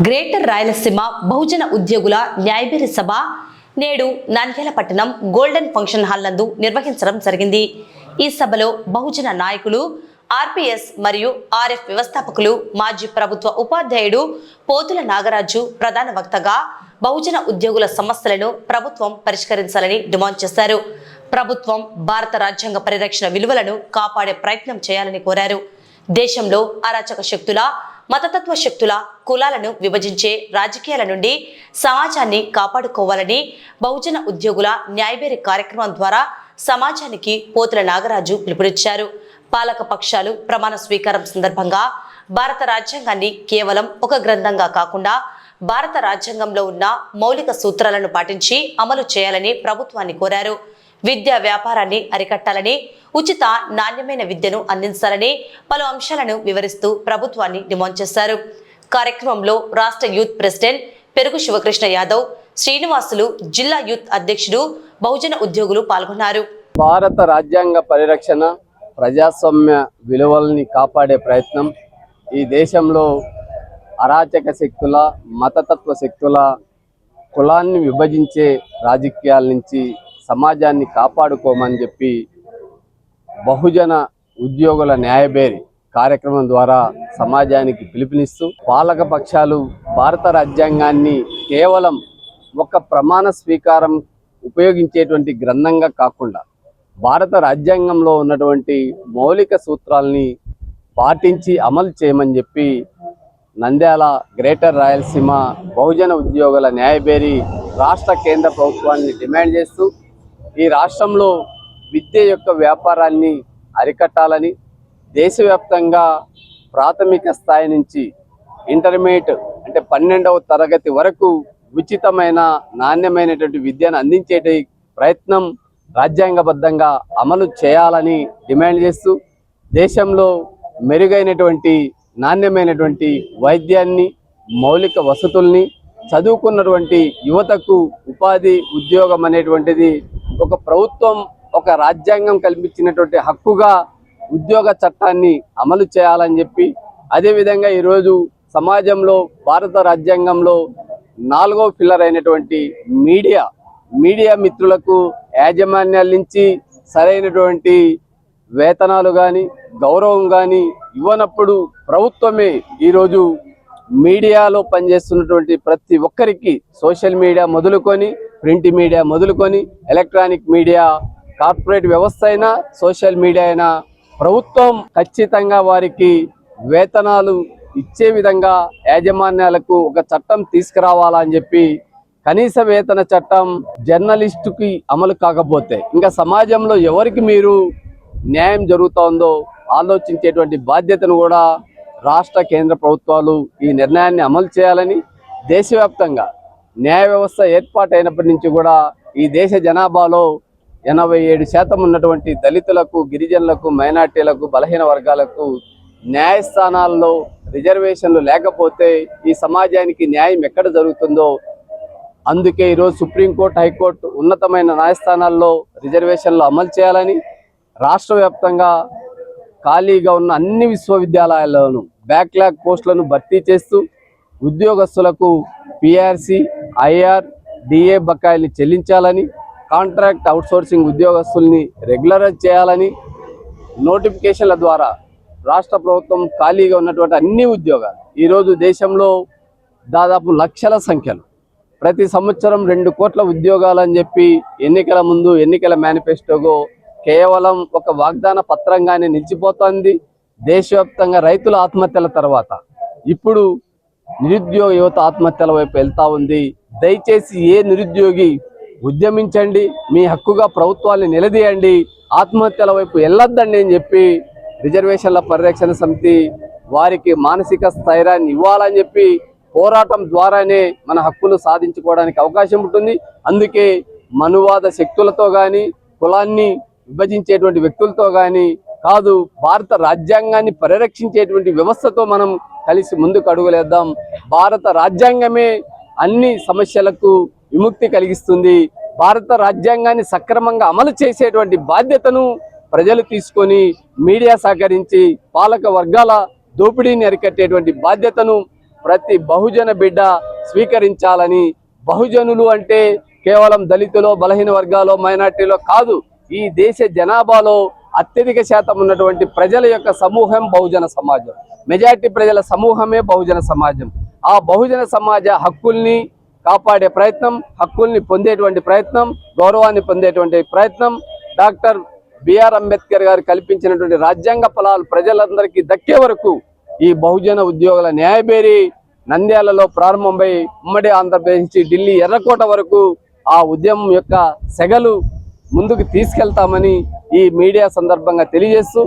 Greater Rayalaseema బహుజన ఉద్యోగుల న్యాయబేరి సభ నేడు నంద్యాల పట్టణం గోల్డెన్ ఫంక్షన్ హాల్ నందు నిర్వహించడం జరిగింది। ఈ సభలో బహుజన నాయకులు, ఆర్పీఎస్ మరియు ఆర్ఎఫ్ వ్యవస్థాపకులు, మాజీ ప్రభుత్వ ఉపాధ్యాయుడు పోతుల నాగరాజు ప్రధాన వక్తగా బహుజన ఉద్యోగుల సమస్యలను ప్రభుత్వం పరిష్కరించాలని డిమాండ్ చేశారు। ప్రభుత్వం భారత రాజ్యాంగ పరిరక్షణ విలువలను కాపాడే ప్రయత్నం చేయాలని కోరారు। దేశంలో అరాచక శక్తుల, మతతత్వ శక్తుల, కులాలను విభజించే రాజకీయాల నుండి సమాజాన్ని కాపాడుకోవాలని బహుజన ఉద్యోగుల న్యాయబేరి కార్యక్రమం ద్వారా సమాజానికి పోతుల నాగరాజు పిలుపునిచ్చారు। పాలక పక్షాలు ప్రమాణ స్వీకారం సందర్భంగా భారత రాజ్యాంగాన్ని కేవలం ఒక గ్రంథంగా కాకుండా భారత రాజ్యాంగంలో ఉన్న మౌలిక సూత్రాలను పాటించి అమలు చేయాలని ప్రభుత్వాన్ని కోరారు। విద్యా వ్యాపారాన్ని అరికట్టాలని, ఉచిత నాణ్యమైన విద్యను అందించాలని పలు అంశాలను వివరిస్తూ ప్రభుత్వాన్ని డిమాండ్ చేశారు। కార్యక్రమంలో రాష్ట్ర యూత్ ప్రెసిడెంట్ పెరుగు శివకృష్ణ యాదవ్, శ్రీనివాసులు, జిల్లా యూత్ అధ్యక్షుడు, బహుజన ఉద్యోగులు పాల్గొన్నారు। భారత రాజ్యాంగ పరిరక్షణ, ప్రజాస్వామ్య విలువల్ని కాపాడే ప్రయత్నం, ఈ దేశంలో అరాచక శక్తుల, మతతత్వ శక్తుల, కులాన్ని విభజించే రాజకీయాల నుంచి సమాజాన్ని కాపాడుకోమని చెప్పి బహుజన ఉద్యోగుల న్యాయబేరి కార్యక్రమం ద్వారా సమాజానికి పిలుపునిస్తూ, పాలక పక్షాలు భారత రాజ్యాంగాన్ని కేవలం ఒక ప్రమాణ స్వీకారం ఉపయోగించేటువంటి గ్రంథంగా కాకుండా భారత రాజ్యాంగంలో ఉన్నటువంటి మౌలిక సూత్రాలని పాటించి అమలు చేయమని చెప్పి నంద్యాల గ్రేటర్ రాయలసీమ బహుజన ఉద్యోగుల న్యాయబేరి రాష్ట్ర కేంద్ర ప్రభుత్వాన్ని డిమాండ్ చేస్తూ, ఈ రాష్ట్రంలో విద్య యొక్క వ్యాపారాన్ని అరికట్టాలని, దేశవ్యాప్తంగా ప్రాథమిక స్థాయి నుంచి ఇంటర్మీడియట్ అంటే 12వ తరగతి వరకు ఉచితమైన నాణ్యమైనటువంటి విద్యను అందించే ప్రయత్నం రాజ్యాంగబద్ధంగా అమలు చేయాలని డిమాండ్ చేస్తూ, దేశంలో మెరుగైనటువంటి నాణ్యమైనటువంటి వైద్యాన్ని, మౌలిక వసతుల్ని, చదువుకున్నటువంటి యువతకు ఉపాధి, ఉద్యోగం అనేటువంటిది ఒక ప్రభుత్వం, ఒక రాజ్యాంగం కల్పించినటువంటి హక్కుగా ఉద్యోగ చట్టాన్ని అమలు చేయాలని చెప్పి, అదేవిధంగా ఈరోజు సమాజంలో భారత రాజ్యాంగంలో 4వ పిల్లర్ అయినటువంటి మీడియా మిత్రులకు యాజమాన్యాల నుంచి సరైనటువంటి వేతనాలు కానీ, గౌరవం కానీ ఇవ్వనప్పుడు ప్రభుత్వమే ఈరోజు మీడియాలో పనిచేస్తున్నటువంటి ప్రతి ఒక్కరికి, సోషల్ మీడియా మొదలుకొని, ప్రింట్ మీడియా మొదలుకొని, ఎలక్ట్రానిక్ మీడియా, కార్పొరేట్ వ్యవస్థ అయినా, సోషల్ మీడియా అయినా ప్రభుత్వం ఖచ్చితంగా వారికి వేతనాలు ఇచ్చే విధంగా యాజమాన్యాలకు ఒక చట్టం తీసుకురావాలని చెప్పి, కనీస వేతన చట్టం జర్నలిస్టుకి అమలు కాకపోతే ఇంకా సమాజంలో ఎవరికి మీరు న్యాయం జరుగుతుందో ఆలోచించేటువంటి బాధ్యతను కూడా రాష్ట్ర కేంద్ర ప్రభుత్వాలు ఈ నిర్ణయాన్ని అమలు చేయాలని, దేశవ్యాప్తంగా న్యాయ వ్యవస్థ ఏర్పాటైనప్పటి నుంచి కూడా ఈ దేశ జనాభాలో 87% ఉన్నటువంటి దళితులకు, గిరిజనులకు, మైనార్టీలకు, బలహీన వర్గాలకు న్యాయస్థానాల్లో రిజర్వేషన్లు లేకపోతే ఈ సమాజానికి న్యాయం ఎక్కడ జరుగుతుందో, అందుకే ఈరోజు సుప్రీంకోర్టు, హైకోర్టు ఉన్నతమైన న్యాయస్థానాల్లో రిజర్వేషన్లు అమలు చేయాలని, రాష్ట్ర వ్యాప్తంగా ఖాళీగా ఉన్న అన్ని విశ్వవిద్యాలయాల్లోనూ బ్యాక్లాగ్ పోస్టులను భర్తీ చేస్తూ ఉద్యోగస్తులకు పిఆర్సి, ఐఆర్, డిఏ బకాయిల్ని చెల్లించాలని, కాంట్రాక్ట్ అవుట్సోర్సింగ్ ఉద్యోగస్తుల్ని రెగ్యులరైజ్ చేయాలని, నోటిఫికేషన్ల ద్వారా రాష్ట్ర ప్రభుత్వం ఖాళీగా ఉన్నటువంటి అన్ని ఉద్యోగాలు, ఈరోజు దేశంలో దాదాపు లక్షల సంఖ్యలో ప్రతి సంవత్సరం 2 కోట్ల ఉద్యోగాలు అని చెప్పి ఎన్నికల ముందు, ఎన్నికల మేనిఫెస్టోలో కేవలం ఒక వాగ్దాన పత్రంగానే నిలిచిపోతుంది। దేశవ్యాప్తంగా రైతుల ఆత్మహత్యల తర్వాత ఇప్పుడు నిరుద్యోగ యువత ఆత్మహత్యల వైపు వెళ్తా ఉంది। దయచేసి ఏ నిరుద్యోగి ఉద్యమించండి, మీ హక్కుగా ప్రభుత్వాన్ని నిలదీయండి, ఆత్మహత్యల వైపు వెళ్ళొద్దండి అని చెప్పి రిజర్వేషన్ల పరిరక్షణ సమితి వారికి మానసిక స్థైర్యాన్ని ఇవ్వాలని చెప్పి, పోరాటం ద్వారానే మన హక్కులు సాధించుకోవడానికి అవకాశం ఉంటుంది। అందుకే మనువాద శక్తులతో కానీ, కులాన్ని విభజించేటువంటి వ్యక్తులతో కానీ కాదు, భారత రాజ్యాంగాన్ని పరిరక్షించేటువంటి వ్యవస్థతో మనం కలిసి ముందుకు అడుగులేద్దాం। భారత రాజ్యాంగమే అన్ని సమస్యలకు విముక్తి కలిగిస్తుంది। భారత రాజ్యాంగాన్ని సక్రమంగా అమలు చేసేటువంటి బాధ్యతను ప్రజలు తీసుకొని, మీడియా సహకరించి పాలక వర్గాల దోపిడీని అరికట్టేటువంటి బాధ్యతను ప్రతి బహుజన బిడ్డ స్వీకరించాలని, బహుజనులు అంటే కేవలం దళితులో, బలహీన వర్గాలో, మైనార్టీలో కాదు, ఈ దేశ జనాభాలో అత్యధిక శాతం ఉన్నటువంటి ప్రజల యొక్క సమూహం బహుజన సమాజం. మెజారిటీ ప్రజల సమూహమే బహుజన సమాజం. ఆ బహుజన సమాజ హక్కుల్ని కాపాడే ప్రయత్నం, హక్కుల్ని పొందేటువంటి ప్రయత్నం, గౌరవాన్ని పొందేటువంటి ప్రయత్నం, డాక్టర్ బిఆర్ అంబేద్కర్ గారు కల్పించినటువంటి రాజ్యాంగ ఫలాలు ప్రజలందరికీ దక్కే వరకు ఈ బహుజన ఉద్యోగుల న్యాయబేరి నంద్యాలలో ప్రారంభమై ఉమ్మడి ఆంధ్రప్రదేశ్ నుంచి ఢిల్లీ ఎర్రకోట వరకు ఆ ఉద్యమం యొక్క సెగలు ముందుకు తీసుకెళ్తామని ఈ మీడియా సందర్భంగా తెలియజేస్తూ